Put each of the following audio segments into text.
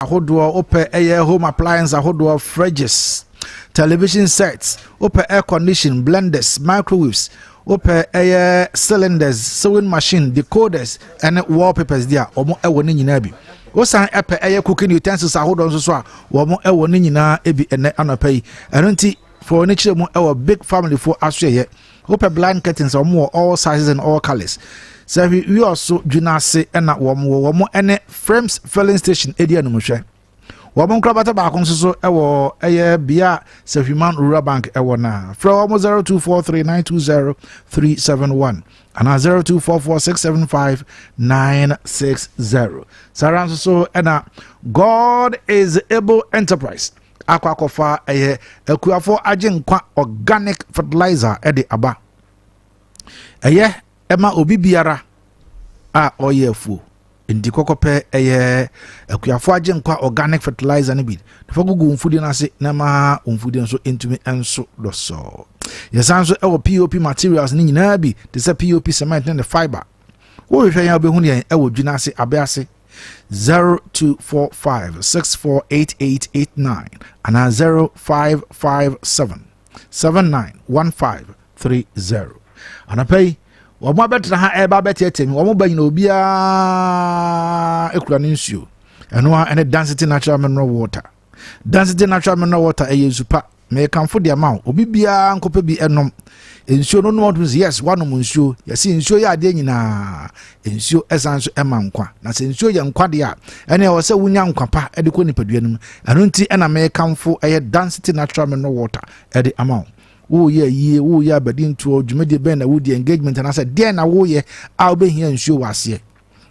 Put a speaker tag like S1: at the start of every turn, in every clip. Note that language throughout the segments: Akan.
S1: ahodoɔ wopɛ ɛyɛ home appliance ahodoɔ fridges, television sets, wopɛ air condition, blenders, microwaves, wopɛ ɛyɛ cylinders, sewing machine, decoders, and wallpapers there. Omo ɛwɔ ne nyinaa bi. Wosan ɛpɛ ɛyɛ cooking utensils ahodoɔ nso so a wɔn ɛwɔ ne nyinaa ebi ɛnɛ anɔpɛ yi. Ɛno nti for ne kyerɛ mu ɛwɔ big family for asoɛyɛ. Wopɛ blind curtains wɔn all sizes and all colors. So we also Junase and not one and frames filling station area no mushwe. Wamon krabata ba kon so ewo eye bia Sefiman Rural Bank ewo na. From 0243920371 and 0244675960. Saran so and God is able enterprise. Akwakofa eye ekuafo agenkwa organic fertilizer ede aba. Eye Emma obi biara a oyefu ndi kokope eye akuafo agenkwa organic fertilizer ne bi fa gugu mfudi na se na ma mfudi nso entumi enso doso yesanso ewo POP materials ni nyina bi te se POP cement ne fiber wo hwehwe ya obehu ne ewo dwuna se abe ase 0245648889 and 0557791530 anapay Wama betra ha eba betetemi wama ba nyina obia ekura ne nsuo eno a ene density natural mineral water eye super me kanfo de ma obi bia nkope bi enom nsuo no no yes wanom nsuo yesi nsuo ya ade nyina nsuo esanso ema nkwa na se nsuo ye nkwa de a ene wo se wunya nkwa pa ede ko nipaduanum eno nti ena me kanfo eye density natural mineral water ede ama wo ye wo ya badin to dwumede ben na wo di engagement na say den na wo ye a obehia nsuo wase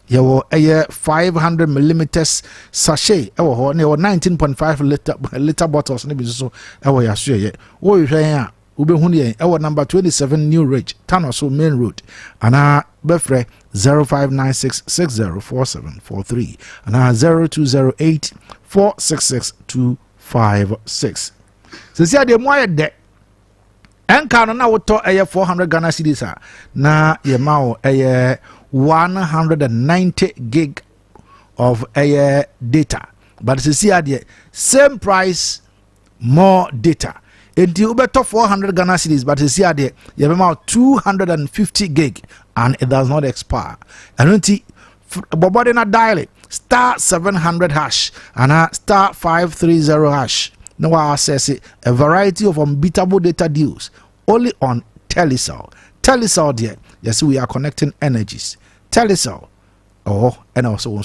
S1: ye wo 500 millimeters sachet e wo ho na 19.5 liter bottles na bi so e wo ya so ye wo hwehwe a obehu ne e wo number 27 New Ridge Tanoso Main Road ana befre 0596604743 ana 0208466256 sisi ade mo ayede enka no na woto eye 400 Ghana cedis na ye mawo eye 190 gig of eye data but see ade same price more data enti ubeto 400 Ghana cedis but see ade ye mawo 250 gig and it does not expire enti bobode na dial star 700 hash and star 530 hash. Now I access a variety of unbeatable data deals only on Telecel. Telecel, dear. Yes, we are connecting energies. Telecel, and also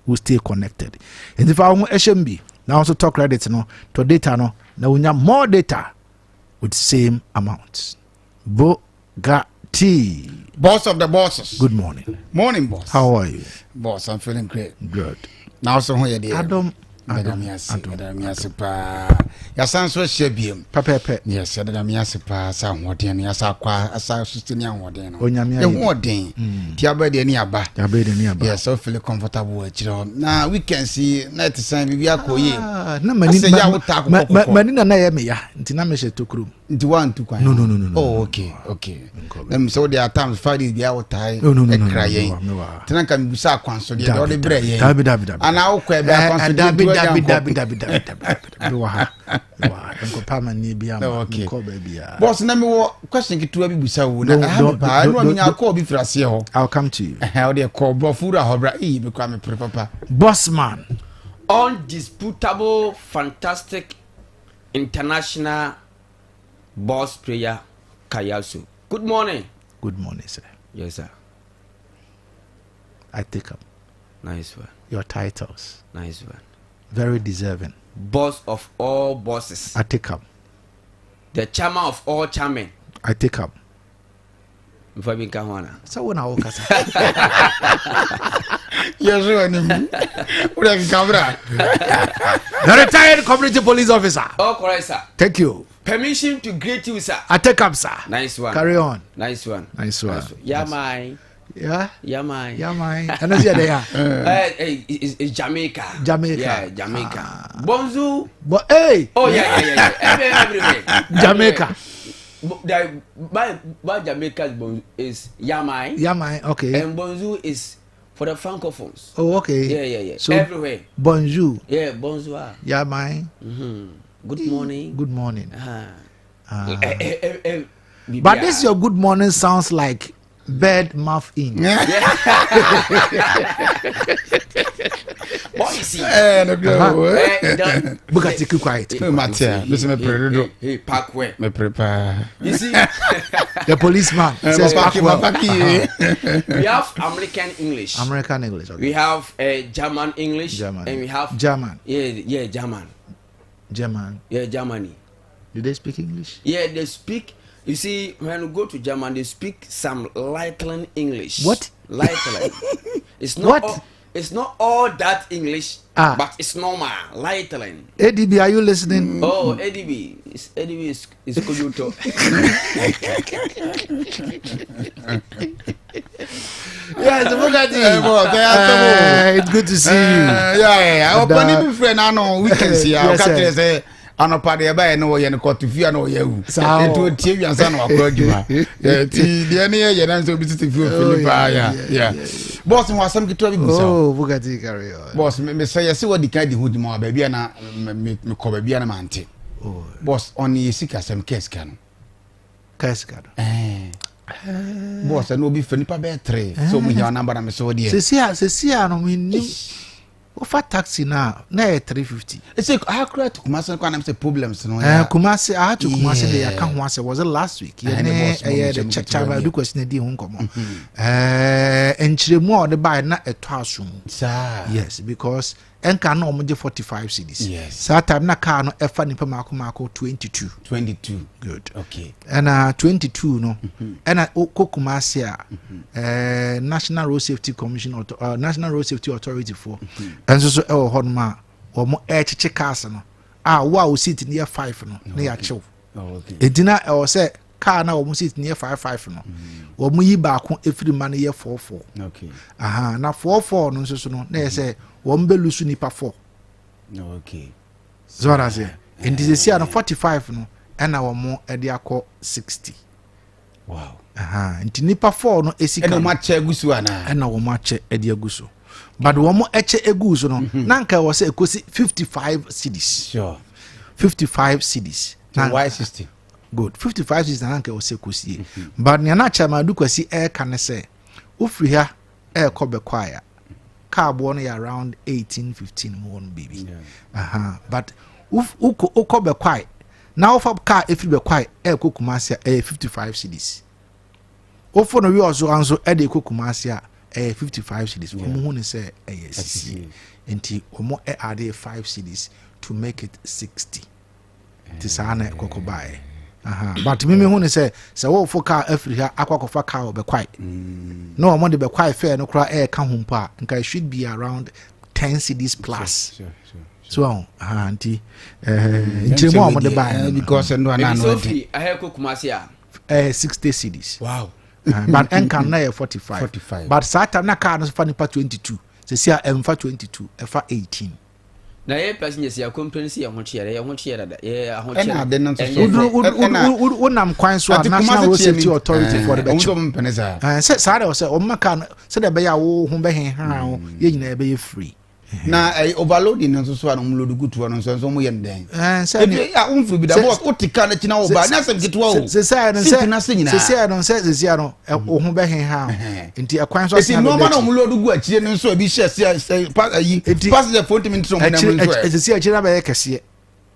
S1: we stay connected. And if I want HMB, now also talk credit no to data no. Now we have more data with same amounts. Bugatti.
S2: Boss of the bosses.
S1: Good morning.
S2: Morning, boss.
S1: How are you?
S2: Boss, I'm feeling great.
S1: Good.
S2: Now so here they
S1: Adam.
S2: Madam Yasipa. Yasan so shebium.
S1: Pepe.
S2: Yes, Madam Yasipa, some what in Yasaqua, as I sustain young one.
S1: Onyamia.
S2: The one day. Tiabedi nearby. Yes, so feel comfortable with you. Now we can see 90 we are koye.
S1: No, Manina Nayamia, Tinamisha took room.
S2: Into one to quite.
S1: No.
S2: Oh, okay. Them so there are times Friday the hour time.
S1: No.
S2: Crying. Tenant can be sack one so the other bread.
S1: David.
S2: And I'll quit Boss, number question to every Busa.
S1: I'll come to you.
S2: How they call Bofura Hobra E become a papa.
S1: Bossman.
S3: Undisputable, fantastic, international boss player Kayasu. Good morning.
S1: Good morning, sir.
S3: Yes, sir.
S1: I take up.
S3: Nice one.
S1: Your titles.
S3: Nice one.
S1: Very deserving.
S3: Boss of all bosses.
S1: I take up.
S3: The chairman of all chairmen.
S1: I take up.
S3: So
S1: when I walk as
S2: yes,
S1: the retired community police officer.
S3: Oh, correct, sir.
S1: Thank you.
S3: Permission to greet you, sir.
S1: I take up, sir.
S3: Nice one.
S1: Carry on.
S3: Nice one.
S1: Yeah,
S3: man.
S1: Yeah.
S3: And
S1: that's they are.
S3: It's Jamaica.
S1: Yeah,
S3: Jamaica. Bonjour.
S1: Hey.
S3: Oh yeah. Everywhere.
S1: Jamaica.
S3: By Jamaica's bonjour is Yamai.
S1: Okay.
S3: And bonjour is For the francophones.
S1: Oh, okay.
S3: Yeah.
S1: So
S3: everywhere.
S1: Bonjour.
S3: Yeah, bonsoir.
S1: Yeah, mine.
S3: Good morning.
S1: Good morning.
S3: But
S1: this your good morning sounds like bird mouth in.
S3: What you see?
S1: Bukati, keep quiet.
S2: Matia, listen,
S3: Hey, park where?
S2: me prepare.
S3: You see?
S1: The policeman says park well.
S3: We have American English.
S1: American English. Okay.
S3: We have German English.
S1: German.
S3: And we have
S1: German.
S3: Yeah, German.
S1: German.
S3: Yeah, Germany.
S1: Do they speak English?
S3: Yeah, they speak. You see, when you go to German, they speak some Leitland English.
S1: What?
S3: Leitland. It's not.
S1: What?
S3: It's not all that English, but it's normal. Leitland.
S1: ADB, are you listening?
S3: Oh, ADB. ADB is Koyoto.
S1: Yes, Bukati. It's good to see you.
S2: Yeah. Our funny friend, I know we can see. Our country say. Ano pa de ba e no ye ne kotufia na ye wu eto tie wiansa na wakọ adwuma ti de ne ye na so bi titi fi Philippa ya boss mo asam kitwa bi busa
S1: Oh, Bukati carry on.
S2: Boss me say yes what the kind hudi mo ba bia na me ko ba bia na mante
S1: Oh,
S2: boss on ye sika sem keska no
S1: Kaskado.
S2: boss no bi Philippa be 3 so mo hia number na me so de
S1: Sesia no me offer taxi now na 350.
S2: it's a accurate to Kumasi kwa na say problems no
S1: Kumasi I had to Kumasi dey aka ho ase was it last week yeah the chachaba do question dey ho nkomo enchiremu o de buy na eto asum yes because enka na omo 45 cedis
S2: yes
S1: that time na car no efa nipa mako 22 good
S2: okay
S1: and 22 no and Kumasi National Road Safety Commission National Road Safety Authority for and so e ho ma omo echiche cars no wa sit near 5 no na ya chill
S2: okay
S1: edina e o say car na omo sit near 55 no omo yi ba ko efiri ma na ye 44
S2: okay
S1: na 44 no so no na ye say omo be lusu nipa 4
S2: okay
S1: so what I say in this year no 45 no na omo e de akọ 60
S2: wow
S1: nti nipa 4 no esika
S2: na ma che gusu ana
S1: na omo ache e de aguso but omo eche eguso no na nka wo say ekosi 55 cedis
S2: sure
S1: 55 cedis
S2: na why 60
S1: good 55 cedis na nka wo say ekosi but na chama du kwasi e ka ne say ofri ha e ko be kwaya car bo no around 18-15 mo baby but uko be kwai na ofa car efri be kwai e ko Kumasi 55 cedis ofo no wi ozo anzo e de ko Kumasi 55 cedis omo hu ne say yes enti omo add 5 cedis to make it 60 tisana kokko bae but me hu ne say wo fo car afri ha akwakofa car be kwai no omo de be kwai fair no kra ka hu pa nka should be around 10 cedis plus
S2: sure
S1: so anti nchimo omo de bae
S2: because no na no
S3: Sophie I have Kumasi
S1: 60 cedis
S3: wow
S1: but enka na 45 but sata na car no fa nipa 22 se sia emfa 22 efa 18
S3: na ye passengers ya complain si ya ho chiere da ye ho
S2: chiere
S3: chiere
S2: na de no so
S1: unam kwan so National Road Safety Authority for the BECHEM
S2: peneza
S1: say o say o maka say de be ya wo ho be hen ha ye nyina be ye free
S2: na overloading no so no mload gutu no so mo yem den
S1: say
S2: ya unfru bi da boss otika na kina wo ba na say gitu wo
S1: say no o ho be hen ha nti akwan so
S2: say no ma no mload gu akire no so bi share say passenger 40 minutes on na mo so
S1: say akire na be kese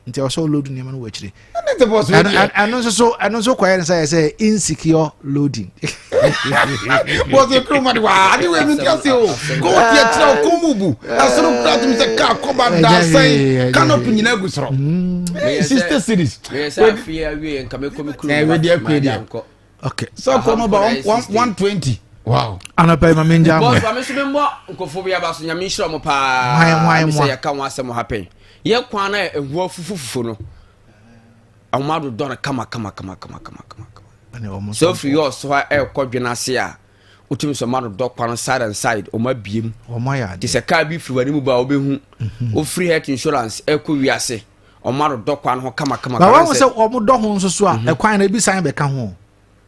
S1: nti o so load ni ma no wo akire
S2: na the boss
S1: and so quiet say insecure loading
S2: boss e kroma de wa ade we mi tiase o go tie tira o komubu asoro krat mi se ka ko ba da sai canopy nyina gu soro sister series
S3: we say fear we nka me komi kru
S2: we dey akwedia
S1: okay
S2: so kono ba 120 wow
S1: anapa ma menja mo
S3: boss wa me so me mbo nkofo bia ba so nyame nhira mo pa me say ya ka won asem happen ye kwan na ehu afufufu no amado don kama so free your so e ko dwena se a utimi so mado do kwan side and side o ma biem
S1: o ma ya
S3: de se ka bi free wani mu ba obehu o free health insurance e ko wiase o mado do kwan ho kama
S1: ba wa se o mo do ho nso so a e kwan na bi san be ka ho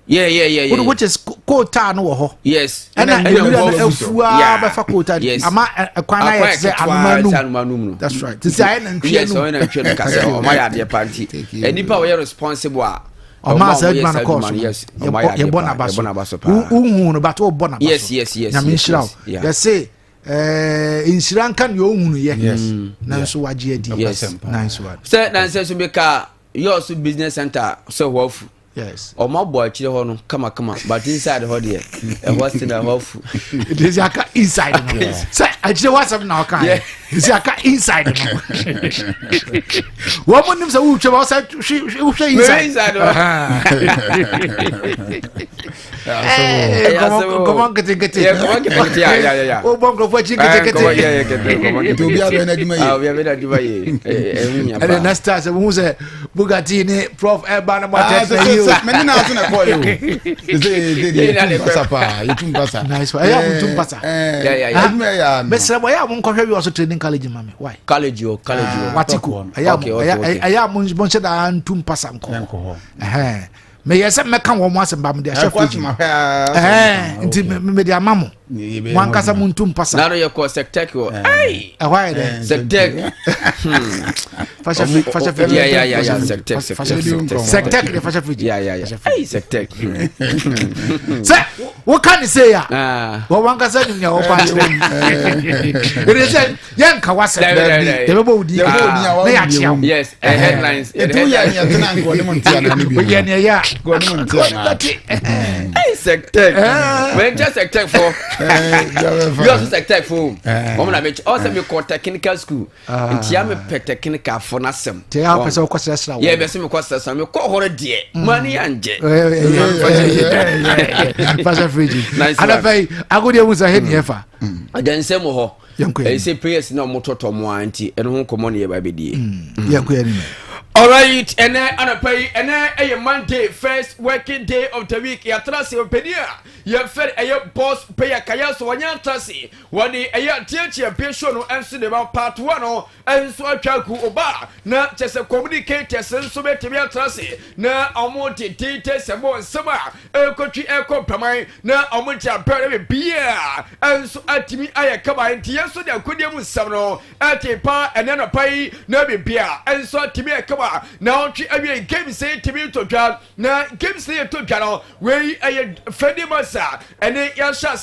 S3: Yeah.
S1: Which is quota no ho.
S3: Yes.
S1: And efua be fa quota. Ama kwana ye say anuma. That's right. To say na ntwe no.
S3: Yes, o na ntwe no kase o ma ya de panti. Enipa we responsible.
S1: O ma say man course. Yes. Ye born abaso. Unhu no but o born abaso.
S3: Yes.
S1: Na me shiraw. They say insiran kan yo hunu ye. Na nso waje adi. Nice one.
S3: Say na say so make your business center so wofu.
S1: Yes.
S3: O ma boy chire ho no kama but inside ho there e what's in the hofu.
S1: It is aka inside no. Say achire whatsapp na oka. Is aka inside no. Wo mo nim say wo twa wo say inside. Come on, get it. Yeah. Oh, bongo for chicken.
S2: To be able to do my.
S3: We have been doing it.
S1: And then next time, who say Bugatti, Prof. Urban,
S2: many now to call you.
S1: Nice one. Yeah. But why am I also training college, mommy? Why?
S3: College.
S1: Watiku. I am Munch and Tum Pasanko. Me yesa meka wo mo asem bam de chef nti me de amamo wan kasa muntu mpasa
S3: na no ye ko sectek wo ai
S1: why de
S3: sectek
S1: fasha
S3: yeah sectek
S1: de fasha fiji
S3: yeah ai sectek
S1: say what can you say ya wo wan kasa nyum ya wo pa it say yan ka wase de bebo udi na ya chia
S3: yes headlines
S2: etu ya nya tena ngo ne montia na ni bi
S1: ye ya
S2: go ne montia
S3: ai sectek when just sectek for you also sectek for mom na me also me ko technical school ntia me technical for na sem
S1: te ya pese ko sesra
S3: yeah be se me ko sesra me ko hore de mani anje
S1: fashion free ana pay agodi emusa he ne fa
S3: adanse mo ho e say prayers na mo toto mo anti eno ho komo ne ye ba bedie
S1: yanko yani.
S3: All right, and then on a pay, and then a Monday, first working day of the week. Ya trasi openia. Ya fed a boss pay a kayaso wanya trasi. Wani a ya teacher patient and cinema part 1 and so a chaku oba. Na just a communicator sense so better be a trasi. Na amonti details and more summer. A country air compromise. Na amonti a better beer. And so at me I come in tears so there could you some at a pa and then a pay no be beer. And so at me I come. Now I game say to me to drag na game say to drag we a Freddy Massa and then Yasha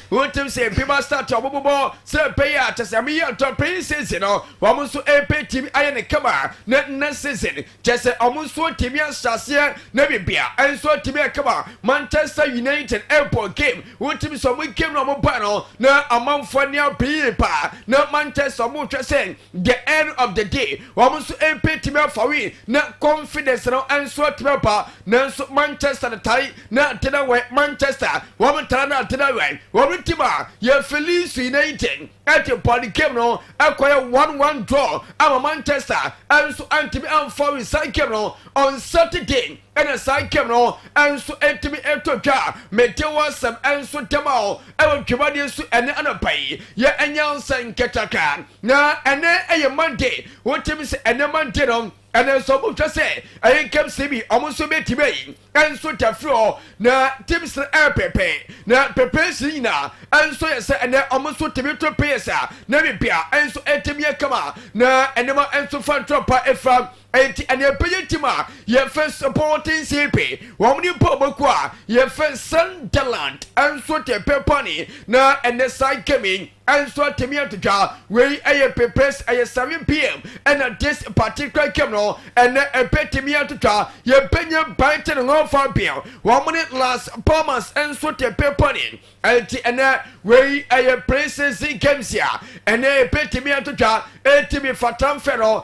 S3: what him say people start to bobo say pay at me to pay season no almost so a pay team I in the camera na season just almost so team Yasha na be beer and so team come Manchester United airport game what him so we came no panel na among for near pa na Manchester mo saying the end of the day almost so a pay team for na confidence no enso trepa na enso Manchester the tie na tena we Manchester woman tana tena we woman tima ye Felice United at the party game no acquire 1-1 draw am Manchester enso antimi am for we side game no on Saturday and a side game no enso antimi etoja metewa sam enso tema e won twabade su ene anapai ye anyansa nketaka na ene eye Monday what timi se ene Monday no and then some just say I came see me almost so many me and so to floor na tips air pepe na pepe sina and so say and then almost so to be to pesa na be bia and so etimia kama na and and so fan tropa efra and the Peyatima, your first supporting CP, woman you Pobaqua, your first Sunderland, and so to Peponi, now and the side coming, and so to me to jar, where I prepares at 7 p.m. and at this particular camera, and a petty me to jar, your Benya Biton and all for bill, 1 minute last Palmas and so to Peponi, and where I places in Kemsia, and a petty me to jar, a Timmy Fatan Ferro,